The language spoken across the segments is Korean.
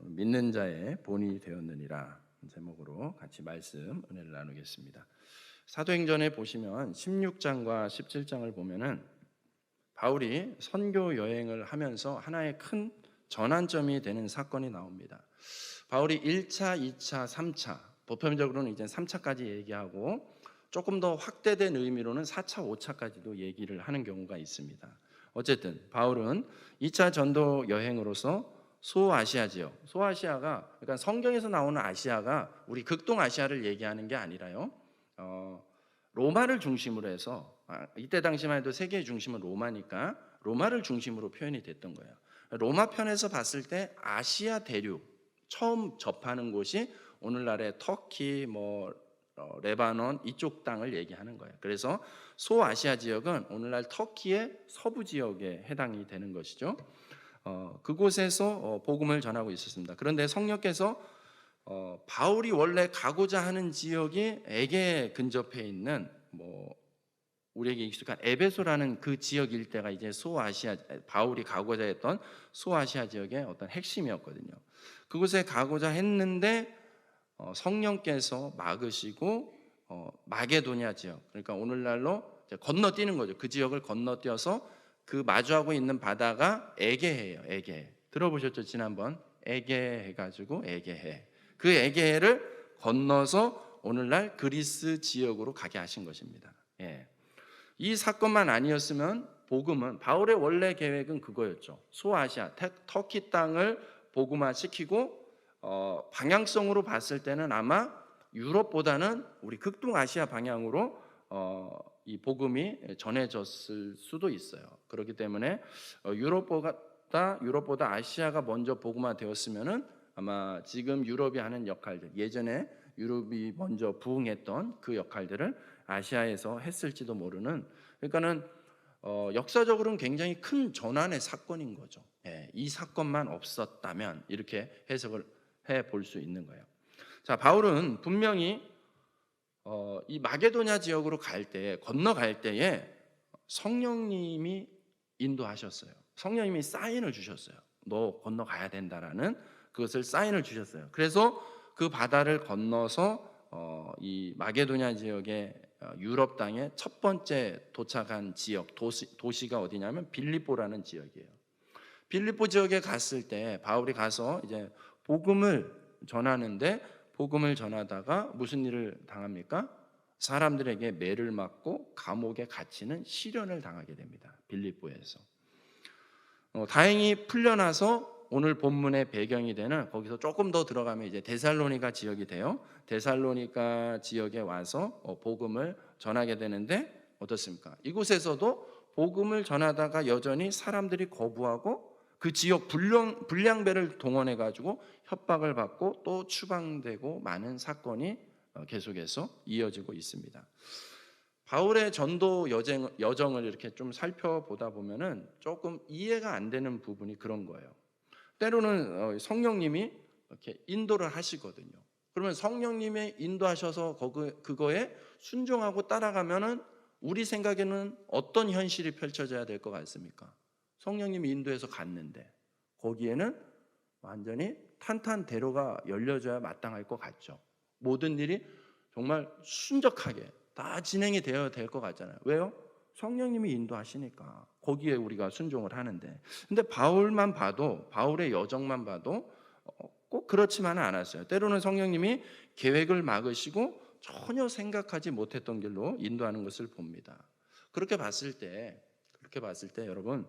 믿는 자의 본이 되었느니라 제목으로 같이 말씀 은혜를 나누겠습니다. 사도행전에 보시면 16장과 17장을 보면은 바울이 선교 여행을 하면서 하나의 큰 전환점이 되는 사건이 나옵니다. 바울이 1차, 2차, 3차, 보편적으로는 이제 3차까지 얘기하고 조금 더 확대된 의미로는 4차, 5차까지도 얘기를 하는 경우가 있습니다. 어쨌든 바울은 2차 전도 여행으로서 소아시아 지역, 소아시아가 그러니까 성경에서 나오는 아시아가 우리 극동 아시아를 얘기하는 게 아니라요. 로마를 중심으로 해서 이때 당시만 해도 세계의 중심은 로마니까 로마를 중심으로 표현이 됐던 거예요. 로마 편에서 봤을 때 아시아 대륙 처음 접하는 곳이 오늘날의 터키, 레바논 이쪽 땅을 얘기하는 거예요. 그래서 소아시아 지역은 오늘날 터키의 서부 지역에 해당이 되는 것이죠. 그곳에서 복음을 전하고 있었습니다. 그런데 성령께서 바울이 원래 가고자 하는 지역이 에게 근접해 있는 우리에게 익숙한 에베소라는 그 지역 일대가 이제 소아시아 바울이 가고자 했던 소아시아 지역의 어떤 핵심이었거든요. 그곳에 가고자 했는데 성령께서 막으시고 마게도냐 지역, 그러니까 오늘날로 건너뛰는 거죠. 그 지역을 건너뛰어서 그 마주하고 있는 바다가 에게해예요. 에게 들어보셨죠? 지난번 에게 해가지고 에게해, 그 에게해를 건너서 오늘날 그리스 지역으로 가게 하신 것입니다. 예. 이 사건만 아니었으면 복음은 바울의 원래 계획은 그거였죠. 소아시아 터키 땅을 복음화시키고 방향성으로 봤을 때는 아마 유럽보다는 우리 극동아시아 방향으로 이 복음이 전해졌을 수도 있어요. 그렇기 때문에 유럽보다 아시아가 먼저 복음화되었으면은 아마 지금 유럽이 하는 역할들, 예전에 유럽이 먼저 부흥했던 그 역할들을 아시아에서 했을지도 모르는, 그러니까는 역사적으로는 굉장히 큰 전환의 사건인 거죠. 예, 이 사건만 없었다면 이렇게 해석을 해 볼 수 있는 거예요. 자, 바울은 분명히 이 마게도냐 지역으로 건너갈 때에 성령님이 인도하셨어요. 성령님이 사인을 주셨어요. 너 건너가야 된다라는 그것을 사인을 주셨어요. 그래서 그 바다를 건너서 이 마게도냐 지역의 유럽 땅에 첫 번째 도착한 지역 도시가 어디냐면 빌립보라는 지역이에요. 빌립보 지역에 갔을 때 바울이 가서 이제 복음을 전하는데, 복음을 전하다가 무슨 일을 당합니까? 사람들에게 매를 맞고 감옥에 갇히는 시련을 당하게 됩니다. 빌립보에서. 다행히 풀려나서 오늘 본문의 배경이 되는 거기서 조금 더 들어가면 이제 데살로니가 지역이 돼요. 데살로니가 지역에 와서 복음을 전하게 되는데 어떻습니까? 이곳에서도 복음을 전하다가 여전히 사람들이 거부하고 그 지역 불량배를 동원해 가지고 협박을 받고 또 추방되고 많은 사건이 계속해서 이어지고 있습니다. 바울의 전도 여정을 이렇게 좀 살펴보다 보면은 조금 이해가 안 되는 부분이 그런 거예요. 때로는 성령님이 이렇게 인도를 하시거든요. 그러면 성령님이 인도하셔서 그거에 순종하고 따라가면은 우리 생각에는 어떤 현실이 펼쳐져야 될 것 같습니까? 성령님이 인도해서 갔는데 거기에는 완전히 탄탄대로가 열려져야 마땅할 것 같죠. 모든 일이 정말 순적하게 다 진행이 되어야 될 것 같잖아요. 왜요? 성령님이 인도하시니까 거기에 우리가 순종을 하는데, 근데 바울의 여정만 봐도 꼭 그렇지만은 않았어요. 때로는 성령님이 계획을 막으시고 전혀 생각하지 못했던 길로 인도하는 것을 봅니다. 그렇게 봤을 때 여러분,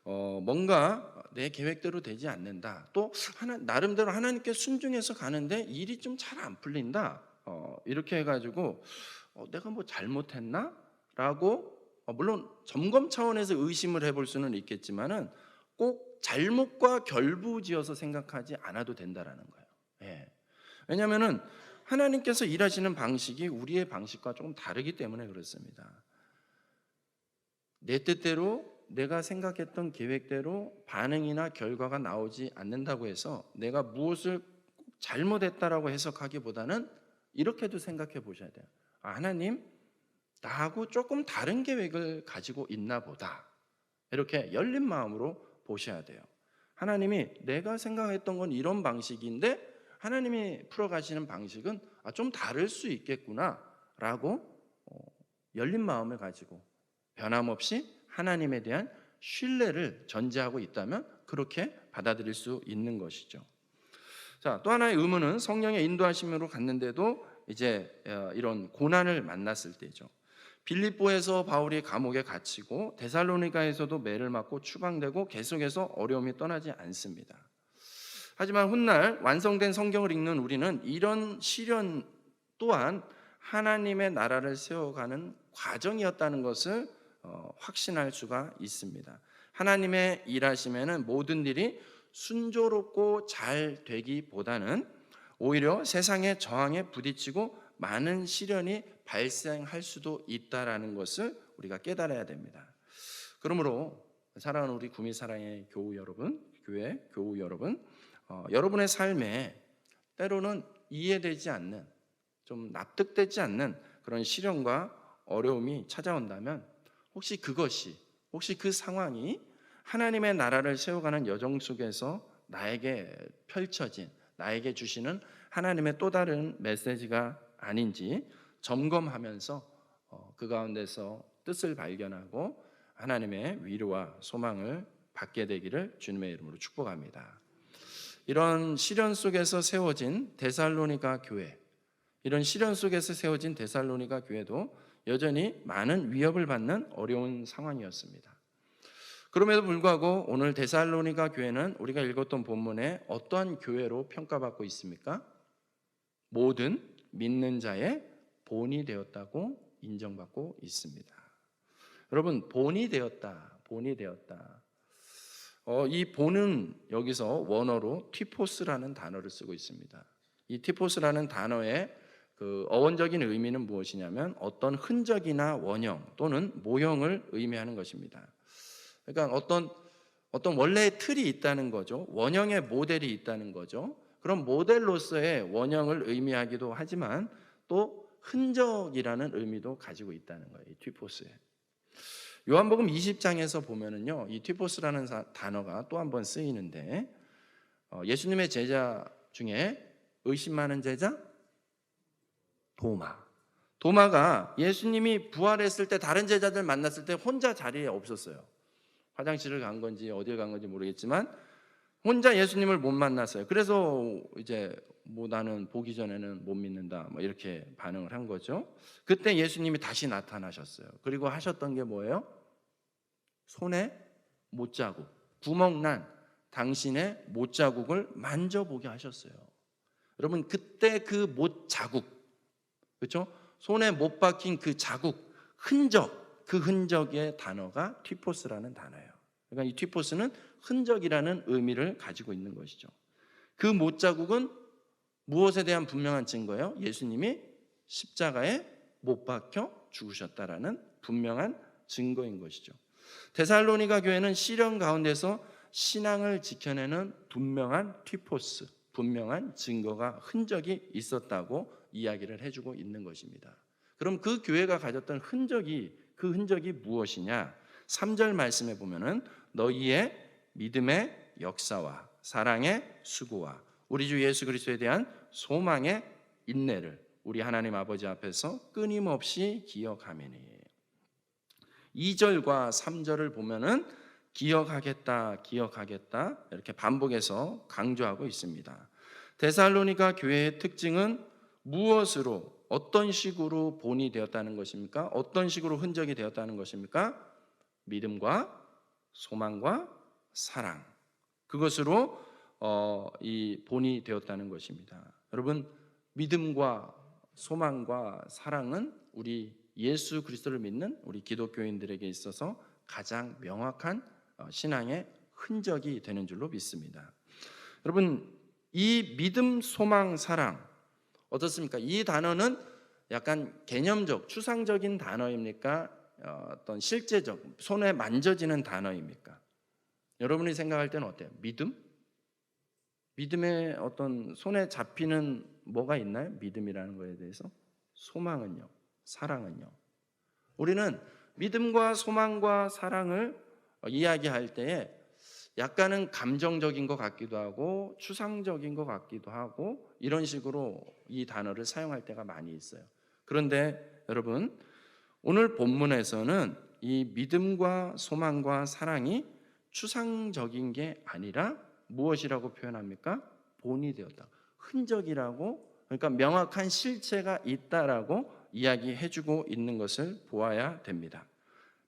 뭔가 내 계획대로 되지 않는다, 또 나름대로 하나님께 순종해서 가는데 일이 좀 잘 안 풀린다, 이렇게 해가지고 내가 뭐 잘못했나? 라고 물론 점검 차원에서 의심을 해볼 수는 있겠지만은 꼭 잘못과 결부지어서 생각하지 않아도 된다라는 거예요. 예. 왜냐하면은 하나님께서 일하시는 방식이 우리의 방식과 조금 다르기 때문에 그렇습니다. 내 뜻대로 내가 생각했던 계획대로 반응이나 결과가 나오지 않는다고 해서 내가 무엇을 잘못했다라고 해석하기보다는 이렇게도 생각해 보셔야 돼요. 하나님, 나하고 조금 다른 계획을 가지고 있나 보다. 이렇게 열린 마음으로 보셔야 돼요. 하나님이 내가 생각했던 건 이런 방식인데 하나님이 풀어가시는 방식은 좀 다를 수 있겠구나라고 열린 마음을 가지고 변함없이 하나님에 대한 신뢰를 전제하고 있다면 그렇게 받아들일 수 있는 것이죠. 자, 또 하나의 의문은 성령의 인도하심으로 갔는데도 이제 이런 고난을 만났을 때죠. 빌립보에서 바울이 감옥에 갇히고 데살로니가에서도 매를 맞고 추방되고 계속해서 어려움이 떠나지 않습니다. 하지만 훗날 완성된 성경을 읽는 우리는 이런 시련 또한 하나님의 나라를 세워가는 과정이었다는 것을 확신할 수가 있습니다. 하나님의 일하심에는 모든 일이 순조롭고 잘 되기보다는 오히려 세상의 저항에 부딪히고 많은 시련이 발생할 수도 있다라는 것을 우리가 깨달아야 됩니다. 그러므로 사랑하는 우리 구미사랑의 교우 여러분, 교회 교우 여러분, 여러분의 삶에 때로는 이해되지 않는, 좀 납득되지 않는 그런 시련과 어려움이 찾아온다면 혹시 그 상황이 하나님의 나라를 세워가는 여정 속에서 나에게 펼쳐진, 나에게 주시는 하나님의 또 다른 메시지가 아닌지 점검하면서 그 가운데서 뜻을 발견하고 하나님의 위로와 소망을 받게 되기를 주님의 이름으로 축복합니다. 이런 시련 속에서 세워진 데살로니가 교회, 이런 시련 속에서 세워진 데살로니가 교회도 여전히 많은 위협을 받는 어려운 상황이었습니다. 그럼에도 불구하고 오늘 데살로니가 교회는 우리가 읽었던 본문에 어떠한 교회로 평가받고 있습니까? 모든 믿는 자의 본이 되었다고 인정받고 있습니다. 여러분, 본이 되었다. 이 본은 여기서 원어로 티포스라는 단어를 쓰고 있습니다. 이 티포스라는 단어의 그 어원적인 의미는 무엇이냐면 어떤 흔적이나 원형 또는 모형을 의미하는 것입니다. 그러니까 어떤 원래의 틀이 있다는 거죠. 원형의 모델이 있다는 거죠. 그런 모델로서의 원형을 의미하기도 하지만 또 흔적이라는 의미도 가지고 있다는 거예요. 이 티포스에. 요한복음 20장에서 보면은요, 이 티포스라는 단어가 또 한 번 쓰이는데 예수님의 제자 중에 의심 많은 제자 도마가 예수님이 부활했을 때 다른 제자들 만났을 때 혼자 자리에 없었어요. 화장실을 간 건지 어딜 간 건지 모르겠지만 혼자 예수님을 못 만났어요. 그래서 이제 나는 보기 전에는 못 믿는다 이렇게 반응을 한 거죠. 그때 예수님이 다시 나타나셨어요. 그리고 하셨던 게 뭐예요? 손에 못자국, 구멍난 당신의 못자국을 만져보게 하셨어요. 여러분, 그때 그 못자국, 그렇죠? 손에 못 박힌 그 자국, 흔적, 그 흔적의 단어가 티포스라는 단어예요. 그러니까 이 티포스는 흔적이라는 의미를 가지고 있는 것이죠. 그 못자국은 무엇에 대한 분명한 증거예요? 예수님이 십자가에 못 박혀 죽으셨다라는 분명한 증거인 것이죠. 데살로니가 교회는 시련 가운데서 신앙을 지켜내는 분명한 티포스, 분명한 증거가 흔적이 있었다고 이야기를 해주고 있는 것입니다. 그럼 그 교회가 가졌던 그 흔적이 무엇이냐? 3절 말씀에 보면은 너희의 믿음의 역사와 사랑의 수고와 우리 주 예수 그리스도에 대한 소망의 인내를 우리 하나님 아버지 앞에서 끊임없이 기억하매니. 2절과 3절을 보면은 기억하겠다 이렇게 반복해서 강조하고 있습니다. 데살로니가 교회의 특징은 무엇으로, 어떤 식으로 본이 되었다는 것입니까? 어떤 식으로 흔적이 되었다는 것입니까? 믿음과 소망과 사랑, 그것으로 이 본이 되었다는 것입니다. 여러분, 믿음과 소망과 사랑은 우리 예수 그리스도를 믿는 우리 기독교인들에게 있어서 가장 명확한 신앙의 흔적이 되는 줄로 믿습니다. 여러분, 이 믿음, 소망, 사랑 어떻습니까? 이 단어는 약간 개념적, 추상적인 단어입니까? 어떤 실제적, 손에 만져지는 단어입니까? 여러분이 생각할 때는 어때요? 믿음의 어떤 손에 잡히는 뭐가 있나요? 믿음이라는 거에 대해서? 소망은요? 사랑은요? 우리는 믿음과 소망과 사랑을 이야기할 때에 약간은 감정적인 것 같기도 하고 추상적인 것 같기도 하고 이런 식으로 이 단어를 사용할 때가 많이 있어요. 그런데 여러분, 오늘 본문에서는 이 믿음과 소망과 사랑이 추상적인 게 아니라 무엇이라고 표현합니까? 본이 되었다. 흔적이라고, 그러니까 명확한 실체가 있다라고 이야기해주고 있는 것을 보아야 됩니다.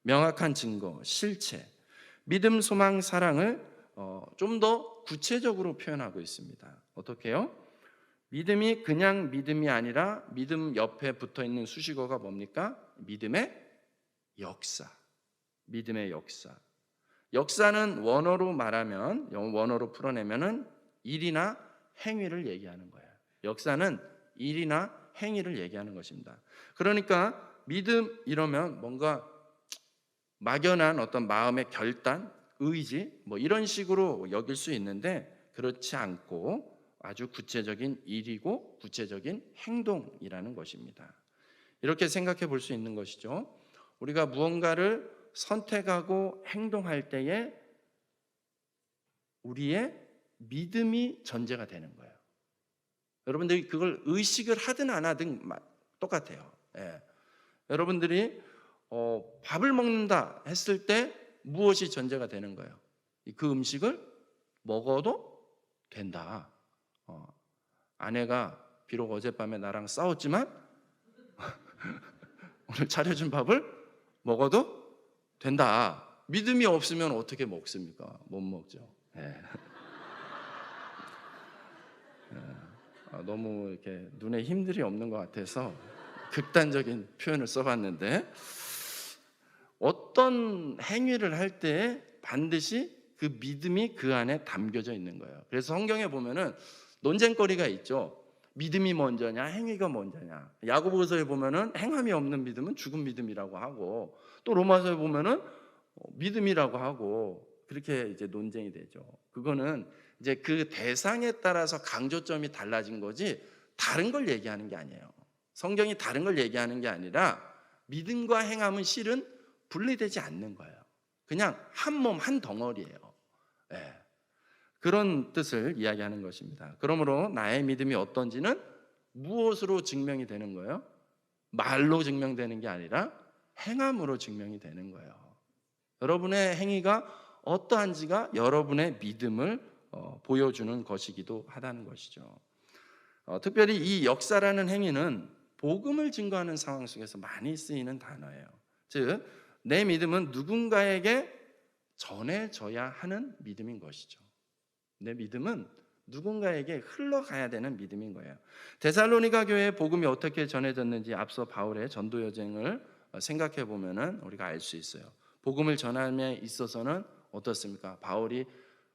명확한 증거, 실체, 믿음, 소망, 사랑을 좀 더 구체적으로 표현하고 있습니다. 어떻게요? 믿음이 그냥 믿음이 아니라 믿음 옆에 붙어 있는 수식어가 뭡니까? 믿음의 역사. 믿음의 역사. 역사는 원어로 말하면, 원어로 풀어내면은 일이나 행위를 얘기하는 거예요. 역사는 일이나 행위를 얘기하는 것입니다. 그러니까 믿음 이러면 뭔가 막연한 어떤 마음의 결단, 의지 뭐 이런 식으로 여길 수 있는데 그렇지 않고 아주 구체적인 일이고 구체적인 행동이라는 것입니다. 이렇게 생각해 볼 수 있는 것이죠. 우리가 무언가를 선택하고 행동할 때에 우리의 믿음이 전제가 되는 거예요. 여러분들이 그걸 의식을 하든 안 하든 똑같아요. 예. 여러분들이 밥을 먹는다 했을 때 무엇이 전제가 되는 거예요? 그 음식을 먹어도 된다. 아내가 비록 어젯밤에 나랑 싸웠지만 오늘 차려준 밥을 먹어도 된다. 믿음이 없으면 어떻게 먹습니까? 못 먹죠. 예. 너무 이렇게 눈에 힘들이 없는 것 같아서 극단적인 표현을 써봤는데 어떤 행위를 할 때 반드시 그 믿음이 그 안에 담겨져 있는 거예요. 그래서 성경에 보면은 논쟁거리가 있죠. 믿음이 먼저냐, 행위가 먼저냐. 야고보서에 보면은 행함이 없는 믿음은 죽은 믿음이라고 하고 또 로마서에 보면은 믿음이라고 하고 그렇게 이제 논쟁이 되죠. 그거는 이제 그 대상에 따라서 강조점이 달라진 거지 다른 걸 얘기하는 게 아니에요. 성경이 다른 걸 얘기하는 게 아니라 믿음과 행함은 실은 분리되지 않는 거예요. 그냥 한 몸 한 덩어리예요. 네. 그런 뜻을 이야기하는 것입니다. 그러므로 나의 믿음이 어떤지는 무엇으로 증명이 되는 거예요? 말로 증명되는 게 아니라 행함으로 증명이 되는 거예요. 여러분의 행위가 어떠한지가 여러분의 믿음을 보여주는 것이기도 하다는 것이죠. 특별히 이 역사라는 행위는 복음을 증거하는 상황 속에서 많이 쓰이는 단어예요. 즉, 내 믿음은 누군가에게 전해져야 하는 믿음인 것이죠. 내 믿음은 누군가에게 흘러가야 되는 믿음인 거예요. 데살로니가 교회에 복음이 어떻게 전해졌는지 앞서 바울의 전도 여정을 생각해 보면은 우리가 알 수 있어요. 복음을 전함에 있어서는 어떻습니까? 바울이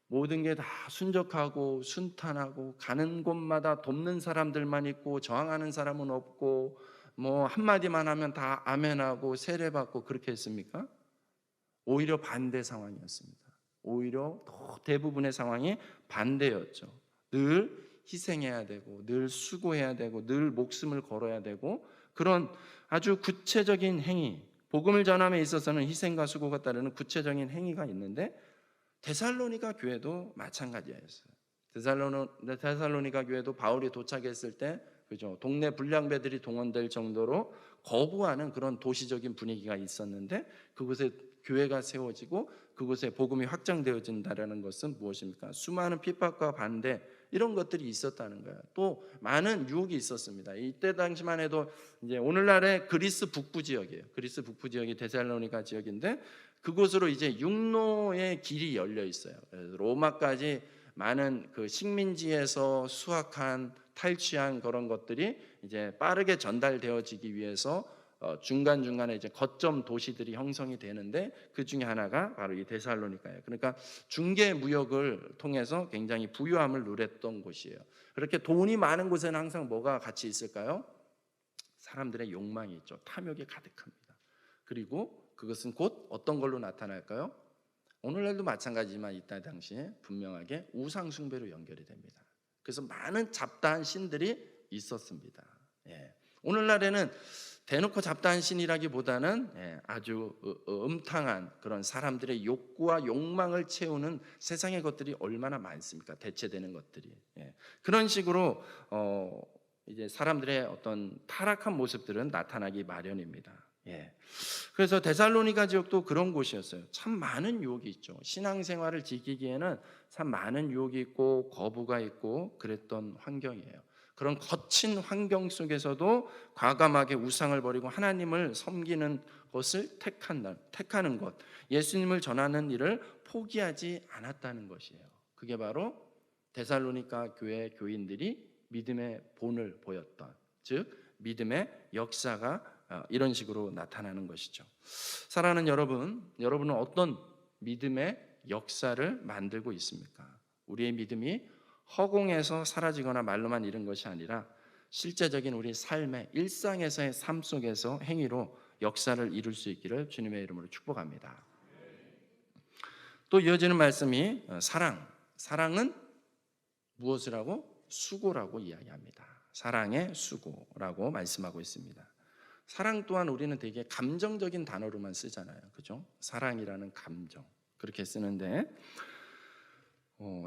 모든 게 다 순적하고 순탄하고 가는 곳마다 돕는 사람들만 있고 저항하는 사람은 없고 뭐 한마디만 하면 다 아멘하고 세례받고 그렇게 했습니까? 오히려 반대 상황이었습니다. 오히려 대부분의 상황이 반대였죠. 늘 희생해야 되고 늘 수고해야 되고 늘 목숨을 걸어야 되고 그런 아주 구체적인 행위, 복음을 전함에 있어서는 희생과 수고가 따르는 구체적인 행위가 있는데 데살로니가 교회도 마찬가지였어요. 데살로니가 교회도 바울이 도착했을 때 그죠? 동네 불량배들이 동원될 정도로 거부하는 그런 도시적인 분위기가 있었는데 그곳에 교회가 세워지고 그곳에 복음이 확장되어진다는 것은 무엇입니까? 수많은 핍박과 반대 이런 것들이 있었다는 거예요. 또 많은 유혹이 있었습니다. 이때 당시만 해도 이제 오늘날의 그리스 북부 지역이에요. 그리스 북부 지역이 데살로니가 지역인데 그곳으로 이제 육로의 길이 열려 있어요. 로마까지 많은 그 식민지에서 수확한 탈취한 그런 것들이 이제 빠르게 전달되어지기 위해서 중간중간에 이제 거점 도시들이 형성이 되는데 그 중에 하나가 바로 이 데살로니카예요. 그러니까 중개 무역을 통해서 굉장히 부유함을 누렸던 곳이에요. 그렇게 돈이 많은 곳에는 항상 뭐가 같이 있을까요? 사람들의 욕망이 있죠. 탐욕이 가득합니다. 그리고 그것은 곧 어떤 걸로 나타날까요? 오늘날도 마찬가지지만 이때 당시에 분명하게 우상 숭배로 연결이 됩니다. 그래서 많은 잡다한 신들이 있었습니다. 예. 오늘날에는 대놓고 잡다한 신이라기보다는 아주 음탕한 그런 사람들의 욕구와 욕망을 채우는 세상의 것들이 얼마나 많습니까? 대체되는 것들이. 그런 식으로 이제 사람들의 어떤 타락한 모습들은 나타나기 마련입니다. 그래서 데살로니가 지역도 그런 곳이었어요. 참 많은 유혹이 있죠. 신앙생활을 지키기에는 참 많은 유혹이 있고 거부가 있고 그랬던 환경이에요. 그런 거친 환경 속에서도 과감하게 우상을 버리고 하나님을 섬기는 것을 택하는 것, 예수님을 전하는 일을 포기하지 않았다는 것이에요. 그게 바로 데살로니가 교회 교인들이 믿음의 본을 보였던, 즉 믿음의 역사가 이런 식으로 나타나는 것이죠. 사랑하는 여러분, 여러분은 어떤 믿음의 역사를 만들고 있습니까? 우리의 믿음이 허공에서 사라지거나 말로만 이른 것이 아니라 실제적인 우리 삶의 일상에서의 삶 속에서 행위로 역사를 이룰 수 있기를 주님의 이름으로 축복합니다. 또 이어지는 말씀이 사랑은 무엇을 하고? 수고라고 이야기합니다. 사랑의 수고라고 말씀하고 있습니다. 사랑 또한 우리는 되게 감정적인 단어로만 쓰잖아요. 그죠? 사랑이라는 감정 그렇게 쓰는데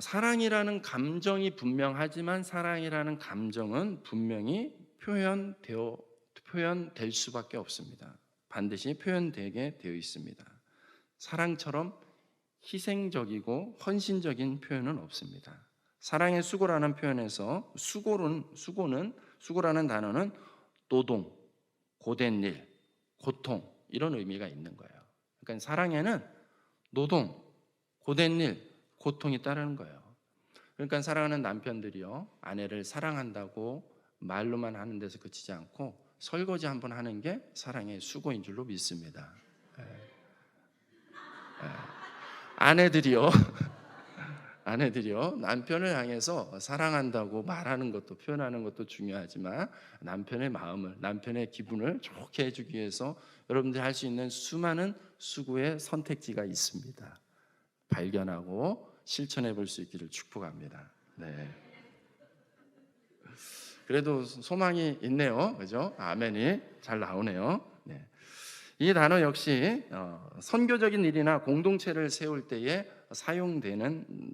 사랑이라는 감정이 분명하지만 사랑이라는 감정은 분명히 표현될 수밖에 없습니다. 반드시 표현되게 되어 있습니다. 사랑처럼 희생적이고 헌신적인 표현은 없습니다. 사랑의 수고라는 표현에서 수고라는 단어는 노동, 고된 일, 고통 이런 의미가 있는 거예요. 그러니까 사랑에는 노동, 고된 일, 고통이 따르는 거예요. 그러니까 사랑하는 남편들이요, 아내를 사랑한다고 말로만 하는 데서 그치지 않고 설거지 한번 하는 게 사랑의 수고인 줄로 믿습니다. 아내들이요 남편을 향해서 사랑한다고 말하는 것도 표현하는 것도 중요하지만 남편의 마음을, 남편의 기분을 좋게 해주기 위해서 여러분들이 할 수 있는 수많은 수고의 선택지가 있습니다. 발견하고 실천해 볼 수 있기를 축복합니다. 그래도 소망이 있네요. 그죠? 아멘이 잘 나오네요. 이 단어 역시 선교적인 일이나 공동체를 세울 때에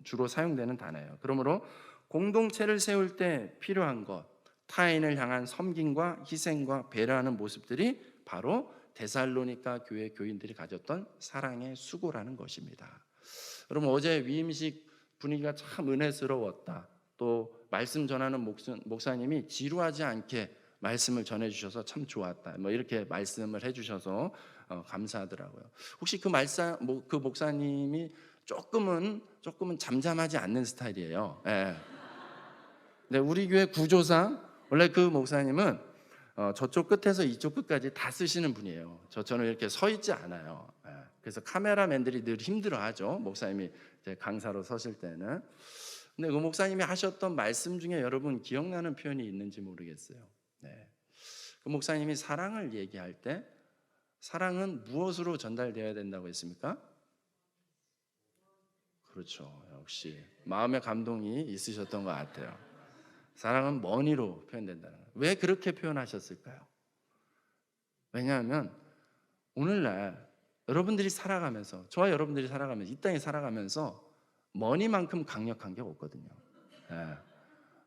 주로 사용되는 단어예요. 그러므로 공동체를 세울 때 필요한 것, 타인을 향한 섬김과 희생과 배려하는 모습들이 바로 데살로니가 교회 교인들이 가졌던 사랑의 수고라는 것입니다. 여러분, 어제 위임식 분위기가 참 은혜스러웠다. 또 말씀 전하는 목사님이 지루하지 않게 말씀을 전해주셔서 참 좋았다. 이렇게 말씀을 해주셔서 감사하더라고요. 혹시 그 목사님이 조금은 잠잠하지 않는 스타일이에요. 네, 우리 교회 구조상 원래 그 목사님은 저쪽 끝에서 이쪽 끝까지 다 쓰시는 분이에요. 저는 이렇게 서 있지 않아요. 그래서 카메라맨들이 늘 힘들어하죠. 목사님이 이제 강사로 서실 때는. 근데 그 목사님이 하셨던 말씀 중에 여러분 기억나는 표현이 있는지 모르겠어요. 그 목사님이 사랑을 얘기할 때 사랑은 무엇으로 전달되어야 된다고 했습니까? 그렇죠. 역시 마음의 감동이 있으셨던 것 같아요. 사랑은 머니로 표현된다는 거예요. 왜 그렇게 표현하셨을까요? 왜냐하면 오늘날 여러분들이 살아가면서, 저와 여러분들이 살아가면서, 이 땅에 살아가면서 머니만큼 강력한 게 없거든요.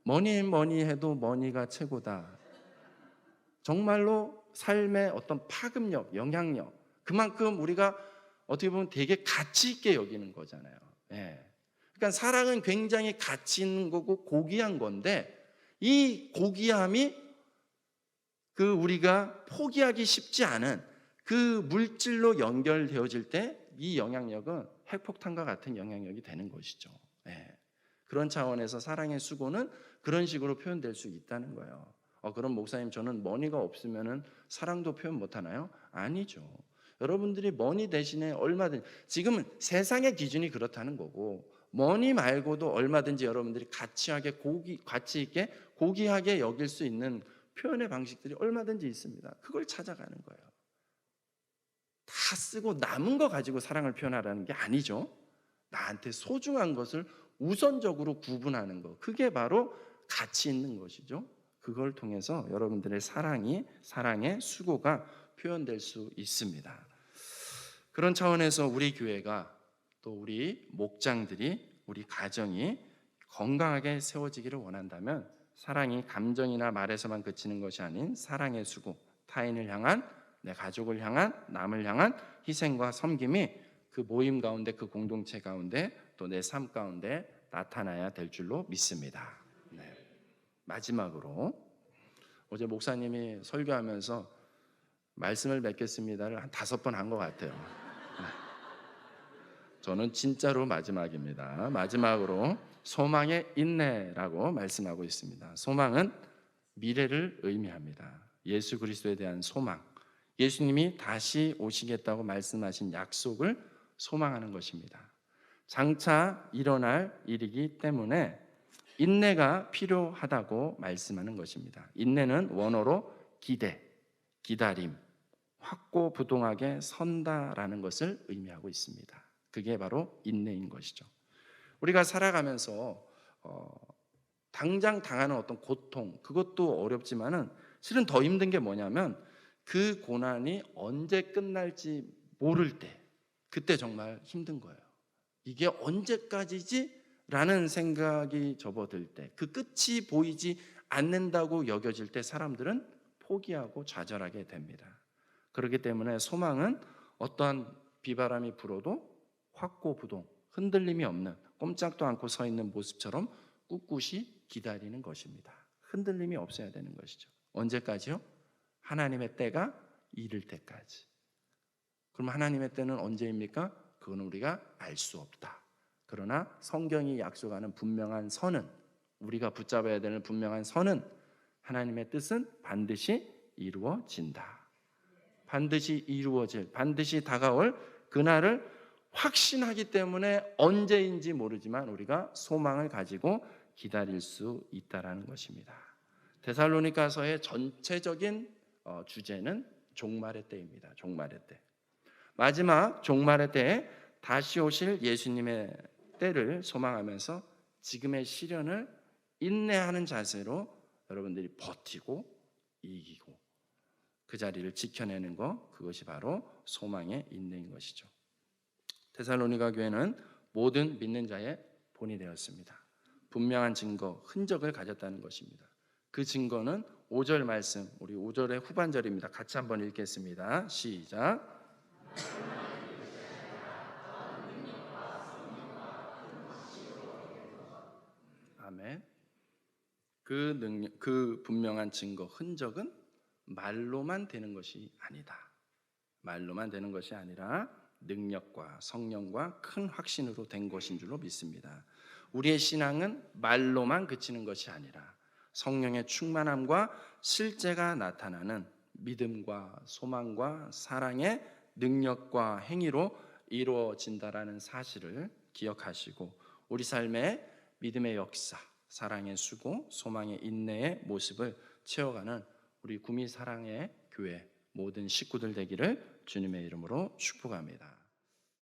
머니 해도 머니가 최고다. 정말로 삶의 어떤 파급력, 영향력, 그만큼 우리가 어떻게 보면 되게 가치 있게 여기는 거잖아요. 그러니까 사랑은 굉장히 가치 있는 거고 고귀한 건데, 이 고귀함이 우리가 포기하기 쉽지 않은 그 물질로 연결되어질 때 이 영향력은 핵폭탄과 같은 영향력이 되는 것이죠. 그런 차원에서 사랑의 수고는 그런 식으로 표현될 수 있다는 거예요. 그럼 목사님, 저는 머니가 없으면 사랑도 표현 못하나요? 아니죠. 여러분들이 머니 대신에 얼마든지, 지금은 세상의 기준이 그렇다는 거고, 머니 말고도 얼마든지 여러분들이 가치 있게 고귀하게 여길 수 있는 표현의 방식들이 얼마든지 있습니다. 그걸 찾아가는 거예요. 다 쓰고 남은 거 가지고 사랑을 표현하라는 게 아니죠. 나한테 소중한 것을 우선적으로 구분하는 거, 그게 바로 가치 있는 것이죠. 그걸 통해서 여러분들의 사랑의 수고가 표현될 수 있습니다. 그런 차원에서 우리 교회가 또 우리 목장들이 우리 가정이 건강하게 세워지기를 원한다면 사랑이 감정이나 말에서만 그치는 것이 아닌 사랑의 수고, 타인을 향한, 내 가족을 향한, 남을 향한 희생과 섬김이 그 모임 가운데, 그 공동체 가운데, 또 내 삶 가운데 나타나야 될 줄로 믿습니다. 네. 마지막으로 어제 목사님이 설교하면서 말씀을 맺겠습니다를 한 5번 한 것 같아요. 네. 저는 진짜로 마지막입니다. 마지막으로 소망의 인내라고 말씀하고 있습니다. 소망은 미래를 의미합니다. 예수 그리스도에 대한 소망, 예수님이 다시 오시겠다고 말씀하신 약속을 소망하는 것입니다. 장차 일어날 일이기 때문에 인내가 필요하다고 말씀하는 것입니다. 인내는 원어로 기대, 기다림, 확고부동하게 선다라는 것을 의미하고 있습니다. 그게 바로 인내인 것이죠. 우리가 살아가면서 당장 당하는 어떤 고통, 그것도 어렵지만은 실은 더 힘든 게 뭐냐면 그 고난이 언제 끝날지 모를 때, 그때 정말 힘든 거예요. 이게 언제까지지? 라는 생각이 접어들 때, 그 끝이 보이지 않는다고 여겨질 때 사람들은 포기하고 좌절하게 됩니다. 그렇기 때문에 소망은 어떠한 비바람이 불어도 확고부동, 흔들림이 없는, 꼼짝도 않고 서 있는 모습처럼 꿋꿋이 기다리는 것입니다. 흔들림이 없어야 되는 것이죠. 언제까지요? 하나님의 때가 이를 때까지. 그럼 하나님의 때는 언제입니까? 그건 우리가 알 수 없다. 그러나 성경이 약속하는 분명한 선은, 우리가 붙잡아야 되는 분명한 선은 하나님의 뜻은 반드시 이루어진다. 반드시 이루어질, 반드시 다가올 그날을 확신하기 때문에 언제인지 모르지만 우리가 소망을 가지고 기다릴 수 있다라는 것입니다. 데살로니가서의 전체적인 주제는 종말의 때입니다. 종말의 때. 마지막 종말의 때에 다시 오실 예수님의 때를 소망하면서 지금의 시련을 인내하는 자세로 여러분들이 버티고 이기고 그 자리를 지켜내는 것, 그것이 바로 소망의 인내인 것이죠. 데살로니가 교회는 모든 믿는 자의 본이 되었습니다. 분명한 증거, 흔적을 가졌다는 것입니다. 그 증거는 5절 말씀, 우리 5절의 후반절입니다. 같이 한번 읽겠습니다. 시작. 아멘. 그 분명한 증거, 흔적은 말로만 되는 것이 아니다. 말로만 되는 것이 아니라 능력과 성령과 큰 확신으로 된 것인 줄로 믿습니다. 우리의 신앙은 말로만 그치는 것이 아니라 성령의 충만함과 실제가 나타나는 믿음과 소망과 사랑의 능력과 행위로 이루어진다라는 사실을 기억하시고 우리 삶의 믿음의 역사, 사랑의 수고, 소망의 인내의 모습을 채워가는 우리 구미 사랑의 교회 모든 식구들 되기를 주님의 이름으로 축복합니다.